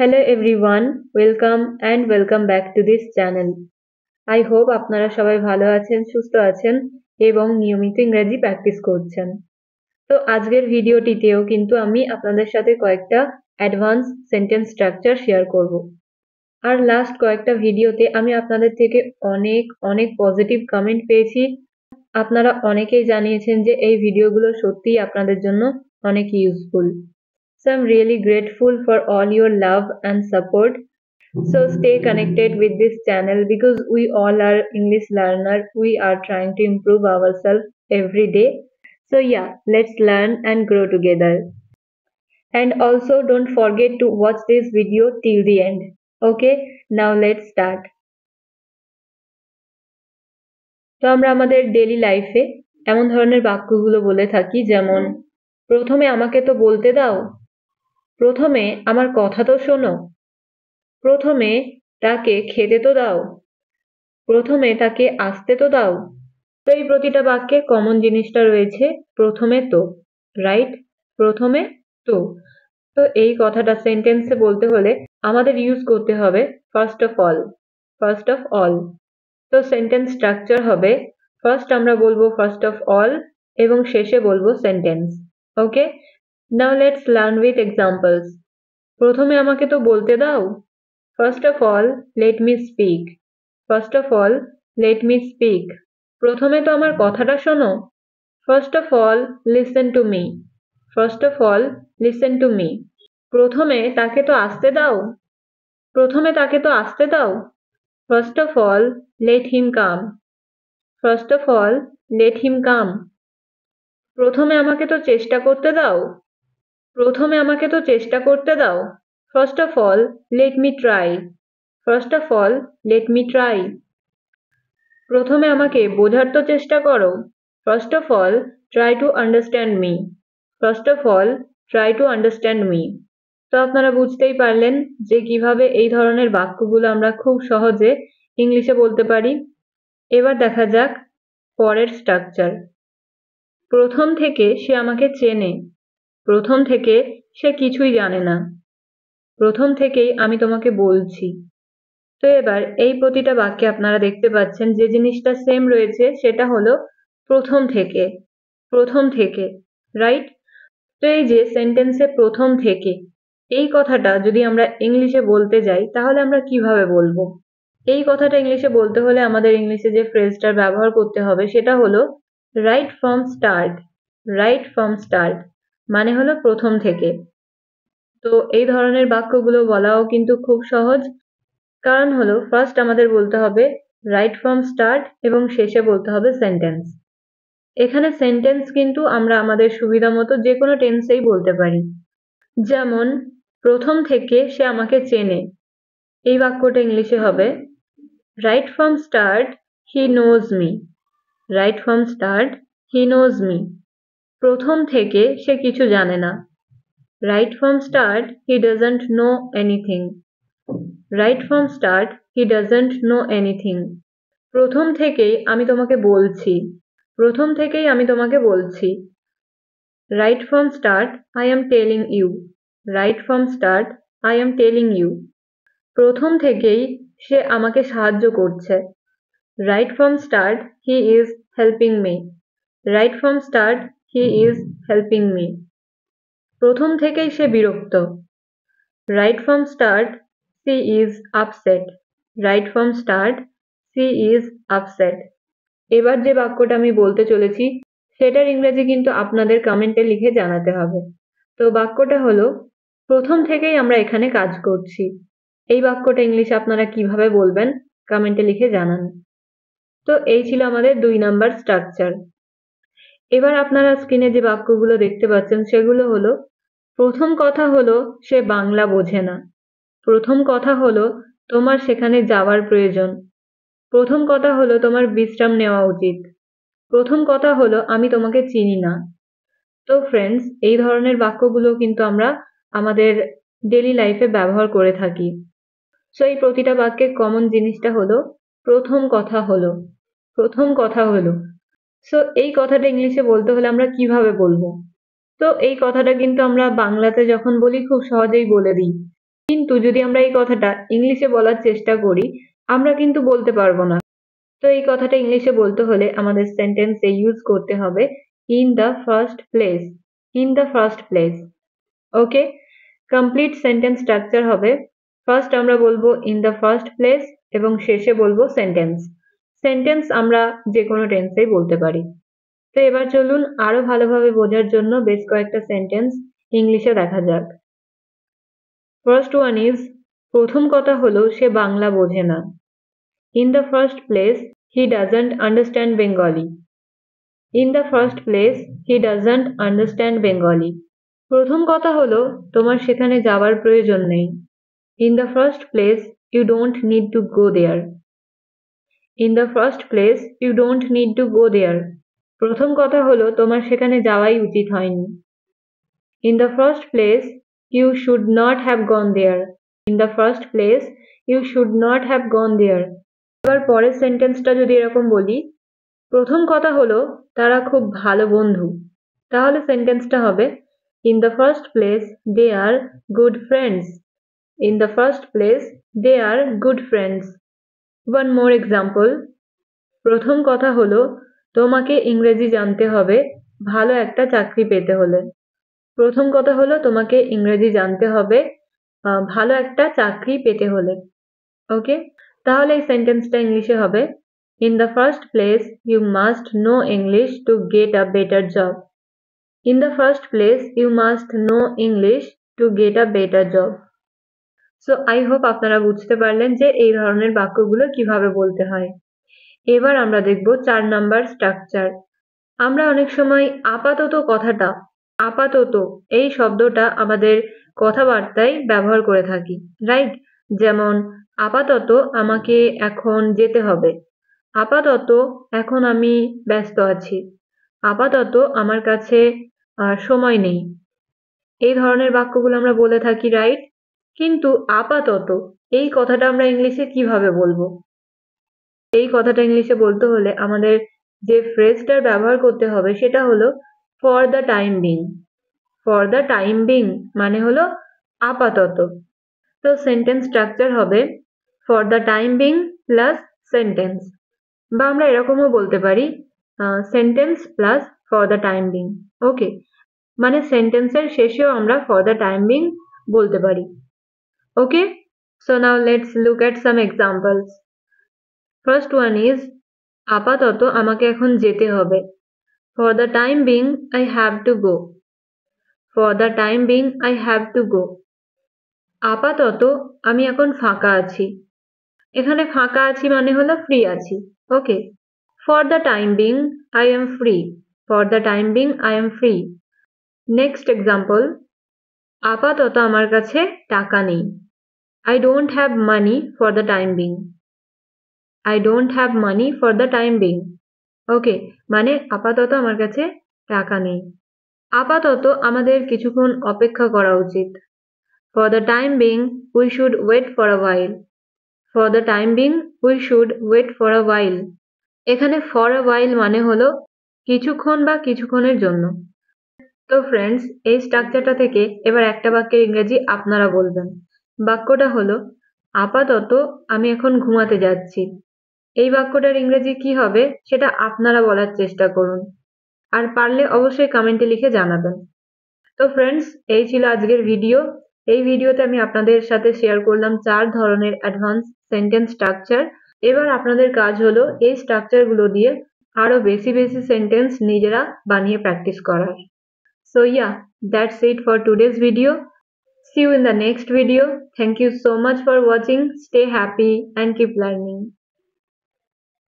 Hello everyone, welcome back to this channel. I hope আপনারা সবাই ভালো আছেন, সুস্থ আছেন এবং নিয়মিত ইংরেজি প্র্যাকটিস করছেন। তো আজকের ভিডিওটিতেও কিন্তু আমি আপনাদের সাথে কয়েকটা অ্যাডভান্স সেন্টেন্স স্ট্রাকচার শেয়ার করব। আর লাস্ট কয়েকটা ভিডিওতে আমি আপনাদের থেকে অনেক পজিটিভ কমেন্ট পেয়েছি। আপনারা অনেকেই জানিয়েছেন যে এই ভিডিওগুলো সত্যিই আপনাদের জন্য অনেক useful. So I'm really grateful for all your love and support. So stay connected with this channel because we all are English learners. We are trying to improve ourselves every day. So yeah, let's learn and grow together. And also don't forget to watch this video till the end. Okay, now let's start. তো আমরা আমাদের daily লাইফে এমন ধরনের বাক্যগুলো বলে থাকি, যেমন প্রথমে আমাকে তো বলতে দাও, প্রথমে আমার কথা তো শোনো, প্রথমে তাকে খেতে তো দাও, প্রথমে তাকে আসতে তো দাও। তো এই প্রতিটা বাক্যে কমন জিনিসটা রয়েছে প্রথমে তো, রাইট? প্রথমে তো। তো এই কথাটা সেন্টেন্সে বলতে হলে আমাদের ইউজ করতে হবে first of all. First of all. তো সেন্টেন্স স্ট্রাকচার হবে, ফার্স্ট আমরা বলবো ফার্স্ট অফ অল এবং শেষে বলবো sentence. Okay, now let's learn with examples. প্রথমে আমাকে তো বলতে দাও। First of all, let me speak. First of all, let me speak. প্রথমে তো আমার কথাটা শোনো। First of all, listen to me. First of all, listen to me. প্রথমে তাকে তো আসতে দাও। প্রথমে তাকে তো আসতে দাও। First of all, let him come. First of all, let him come. প্রথমে আমাকে তো চেষ্টা করতে দাও। প্রথমে আমাকে তো চেষ্টা করতে দাও। First of all, let me try. First of all, let me try. প্রথমে আমাকে বোঝার তো চেষ্টা করো। First of all, try to understand me. First of all, try to understand me. তো আপনারা বুঝতেই পারলেন যে কিভাবে এই ধরনের বাক্যগুলো আমরা খুব সহজে ইংলিশে বলতে পারি। এবার দেখা যাক পরের স্ট্রাকচার। প্রথম থেকে সে আমাকে চেনে। প্রথম থেকে সে কিছুই জানে না। প্রথম থেকেই আমি তোমাকে বলছি। তো এবার এই প্রতিটা বাক্যে আপনারা দেখতে পাচ্ছেন যে জিনিসটা সেম রয়েছে সেটা হলো প্রথম থেকে। প্রথম থেকে, রাইট? তো এই যে সেন্টেন্সে প্রথম থেকে, এই কথাটা যদি আমরা ইংলিশে বলতে যাই তাহলে আমরা কিভাবে বলবো? এই কথাটা ইংলিশে বলতে হলে আমাদের ইংলিশে যে ফ্রেজটার ব্যবহার করতে হবে সেটা হলো right from start. Right from start মানে হলো প্রথম থেকে। তো এই ধরনের বাক্যগুলো বলাও কিন্তু খুব সহজ, কারণ হলো ফার্স্ট আমাদের বলতে হবে রাইট ফ্রম স্টার্ট এবং শেষে বলতে হবে সেন্টেন্স। এখানে সেন্টেন্স কিন্তু আমরা আমাদের সুবিধা মতো যে কোনো টেন্সেই বলতে পারি। যেমন প্রথম থেকে সে আমাকে চেনে, এই বাক্যটা ইংলিশে হবে right from start he knows me. Right from start he knows me. প্রথম থেকে সে কিছু জানে না। Right from start he doesn't know anything. Right from start he doesn't know anything. প্রথম থেকেই আমি তোমাকে বলছি। প্রথম থেকেই আমি তোমাকে বলছি। Right from start I am telling you. Right from start I am telling you. প্রথম থেকেই সে আমাকে সাহায্য করছে। Right from start he is helping me. Right from start he is helping me. প্রথম থেকেই সে বিরক্ত। Right from start she is upset. Right from start, she is upset. এবার যে বাক্যটা আমি বলতে চলেছি সেটার ইংরেজি কিন্তু আপনাদের কমেন্টে লিখে জানাতে হবে। তো বাক্যটা হলো প্রথম থেকেই আমরা এখানে কাজ করছি। এই বাক্যটা ইংলিশে আপনারা কিভাবে বলবেন কমেন্টে লিখে জানান। তো এই ছিল আমাদের 2 নাম্বার স্ট্রাকচার। এবার আপনারা স্ক্রিনে যে বাক্যগুলো দেখতে পাচ্ছেন সেগুলো হলো প্রথম কথা হলো সে বাংলা বোঝে না। প্রথম কথা হলো তোমার সেখানে যাওয়ার প্রয়োজন। প্রথম কথা হলো তোমার বিশ্রাম নেওয়া উচিত। প্রথম কথা হলো আমি তোমাকে চিনি না। তো ফ্রেন্ডস, এই ধরনের বাক্যগুলো কিন্তু আমরা আমাদের ডেইলি লাইফে ব্যবহার করে থাকি। সো এই প্রতিটা বাক্যের কমন জিনিসটা হলো প্রথম কথা হলো। প্রথম কথা হলো। সো এই কথাটা ইংলিশে বলতে হলে আমরা কিভাবে বলবো? তো এই কথাটা কিন্তু আমরা বাংলাতে যখন বলি খুব সহজেই বলে দিই। কিন্তু যদি আমরা এই কথাটা ইংলিশে বলার চেষ্টা করি আমরা কিন্তু বলতে পারবো না। তো এই কথাটা ইংলিশে বলতে হলে আমাদের সেন্টেন্সে ইউজ করতে হবে in the first place. In the first place. Okay, complete sentence structure হবে ফার্স্ট আমরা বলবো ইন দ্য ফার্স্ট প্লেস এবং শেষে বলবো সেন্টেন্স। সেন্টেন্স আমরা যে কোনো টেন্সেই বলতে পারি। তো এবার চলুন আরো ভালোভাবে বোঝার জন্য বেশ কয়েকটা সেন্টেন্স ইংলিশে দেখা যাক। ফার্স্ট ওয়ান ইজ, প্রথম কথা হলো সে বাংলা বোঝে না। In the first place he doesn't understand Bengali. In the first place he doesn't understand Bengali. প্রথম কথা হলো তোমার সেখানে যাওয়ার প্রয়োজন নেই। In the first place you don't need to go there. In the first place you don't need to go there. প্রথম কথা হলো তোমার সেখানে যাওয়াই উচিত হয়নি। In the first place you should not have gone there. In the first place you should not have gone there. এবার পরের সেন্টেন্সটা যদি এরকম বলি, প্রথম কথা হলো তারা খুব ভালো বন্ধু, তাহলে সেন্টেন্সটা হবে in the first place they are good friends. In the first place they are good friends. One more example, প্রথম কথা হলো তোমাকে ইংরেজি জানতে হবে ভালো একটা চাকরি পেতে হলে। প্রথম কথা হলো তোমাকে ইংরেজি জানতে হবে ভালো একটা চাকরি পেতে হলে। ওকে, তাহলে এই সেন্টেন্সটা ইংলিশে হবে in the first place you must know English to get a better job. In the first place you must know English to get a better job. So I hope আপনারা বুঝতে পারলেন যে এই ধরনের বাক্যগুলো কিভাবে বলতে হয়। এবার আমরা দেখব 4 নাম্বার স্ট্রাকচার। আমরা অনেক সময় আপাতত কথাটা, আপাতত এই শব্দটা আমাদের কথাবার্তায় ব্যবহার করে থাকি, রাইট? যেমন আপাতত আমাকে এখন যেতে হবে। আপাতত এখন আমি ব্যস্ত আছি। আপাতত আমার কাছে সময় নেই। এই ধরনের বাক্যগুলো আমরা বলে থাকি, রাইট? কিন্তু আপাতত এই কথাটা আমরা ইংলিশে কিভাবে বলবো? এই কথাটা ইংলিশে বলতে হলে আমাদের যে ফ্রেজটার ব্যবহার করতে হবে সেটা হলো for the time being. For the time being মানে হলো আপাতত। তো সেন্টেন্স স্ট্রাকচার হবে for the time being plus sentence, বা আমরা এরকমও বলতে পারি sentence plus for the time being. Okay, মানে সেন্টেন্সের শেষেও আমরা ফর দ্য টাইম বিং বলতে পারি। Okay, so now let's look at some examples. First one is, আপাতত আমাকে এখন যেতে হবে। For the time being I have to go. For the time being I have to go. আপাতত আমি এখন ফাঁকা আছি। এখানে ফাঁকা আছি মানে হলো ফ্রি আছি। Okay, for the time being I am free. For the time being I am free. Next example, আপাতত আমার কাছে টাকা নেই। I don't have money for the time being. I don't have money for the time being. ওকে, মানে আপাতত আমার কাছে টাকা নেই। আপাতত আমাদের কিছুক্ষণ অপেক্ষা করা উচিত। For the time being we should wait for a while. For the time being we should wait for a while. এখানে for a while মানে হলো কিছুক্ষণ বা কিছুক্ষণের জন্য। তো ফ্রেন্ডস, এই স্ট্রাকচারটা থেকে এবার একটা বাক্যের ইংরেজি আপনারা বলবেন। বাক্যটা হলো আপাতত আমি এখন ঘুমাতে যাচ্ছি। এই বাক্যটার ইংরেজি কি হবে সেটা আপনারা বলার চেষ্টা করুন, আর পারলে অবশ্যই কমেন্টে লিখে জানাবেন। তো ফ্রেন্ডস, এই ছিল আজকের ভিডিও। এই ভিডিওতে আমি আপনাদের সাথে শেয়ার করলাম 4 ধরনের অ্যাডভান্স সেন্টেন্স স্ট্রাকচার। এবার আপনাদের কাজ হলো এই স্ট্রাকচারগুলো দিয়ে আরো বেশি বেশি সেন্টেন্স নিজেরা বানিয়ে প্র্যাকটিস করার। So yeah, that's it for today's video. See you in the next video. Thank you so much for watching. Stay happy and keep learning.